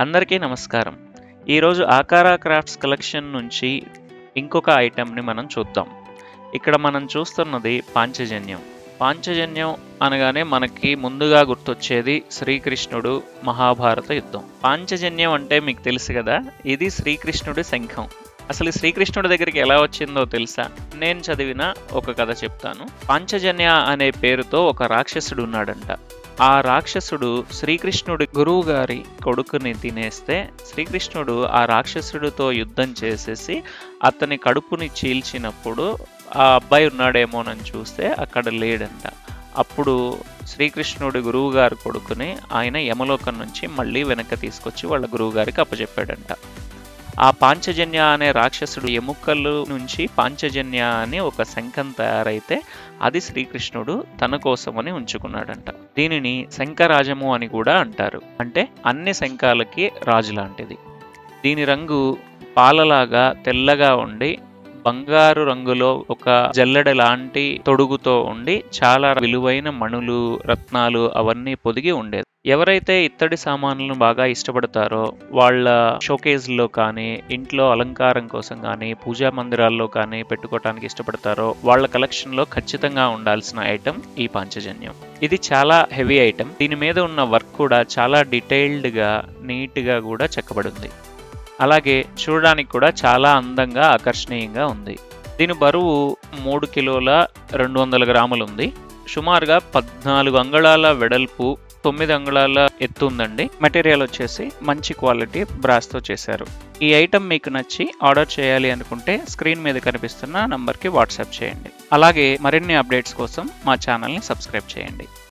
అందరికీ నమస్కారం. ఈరోజు ఆకారా క్రాఫ్ట్స్ కలెక్షన్ నుంచి ఇంకొక ఐటెంని మనం చూద్దాం. ఇక్కడ మనం చూస్తున్నది పాంచజన్యం. పాంచజన్యం అనగానే మనకి ముందుగా గుర్తొచ్చేది శ్రీకృష్ణుడు మహాభారత యుద్ధం. పాంచజన్యం అంటే మీకు తెలుసు కదా, ఇది శ్రీకృష్ణుడి శంఖం. అసలు ఈ శ్రీకృష్ణుడి దగ్గరికి ఎలా వచ్చిందో తెలుసా? నేను చదివిన ఒక కథ చెప్తాను. పాంచజన్య అనే పేరుతో ఒక రాక్షసుడు ఉన్నాడంట. ఆ రాక్షసుడు శ్రీకృష్ణుడి గురువు గారి కొడుకుని తినేస్తే శ్రీకృష్ణుడు ఆ రాక్షసుడితో యుద్ధం చేసేసి అతని కడుపుని చీల్చినప్పుడు ఆ అబ్బాయి ఉన్నాడేమోనని చూస్తే అక్కడ లేడంట. అప్పుడు శ్రీకృష్ణుడి గురువు గారి కొడుకుని ఆయన యమలోకం నుంచి మళ్ళీ వెనక్కి తీసుకొచ్చి వాళ్ళ గురువు గారికి అప్పచెప్పాడంట. ఆ పాంచజన్య అనే రాక్షసుడు ఎముకల నుంచి పాంచజన్య అని ఒక శంఖం తయారైతే అది శ్రీకృష్ణుడు తన కోసమని ఉంచుకున్నాడంట. దీనిని శంఖరాజము అని కూడా అంటారు. అంటే అన్ని శంఖాలకి రాజు లాంటిది. దీని రంగు పాలలాగా తెల్లగా ఉండి బంగారు రంగులో ఒక జల్లెడ లాంటి తొడుగుతో ఉండి చాలా విలువైన మణులు, రత్నాలు అవన్నీ పొదిగి ఉండేది. ఎవరైతే ఇత్తడి సామాన్లను బాగా ఇష్టపడతారో వాళ్ళ షోకేజ్లో కానీ, ఇంట్లో అలంకారం కోసం కానీ, పూజా మందిరాల్లో కానీ పెట్టుకోవటానికి ఇష్టపడతారో వాళ్ళ కలెక్షన్లో ఖచ్చితంగా ఉండాల్సిన ఐటెం ఈ పాంచజన్యం. ఇది చాలా హెవీ ఐటెం. దీని మీద ఉన్న వర్క్ కూడా చాలా డీటెయిల్డ్గా, నీట్గా కూడా చెక్కబడింది. అలాగే చూడడానికి కూడా చాలా అందంగా, ఆకర్షణీయంగా ఉంది. దీని బరువు 3 కిలోల 200 గ్రాములు ఉంది. సుమారుగా 14 అంగుళాల వెడల్పు, 9 అంగుళాల ఎత్తు ఉందండి. మెటీరియల్ వచ్చేసి మంచి క్వాలిటీ బ్రాస్తో చేశారు. ఈ ఐటెం మీకు నచ్చి ఆర్డర్ చేయాలి అనుకుంటే స్క్రీన్ మీద కనిపిస్తున్న నంబర్కి వాట్సాప్ చేయండి. అలాగే మరిన్ని అప్డేట్స్ కోసం మా ఛానల్ని సబ్స్క్రైబ్ చేయండి.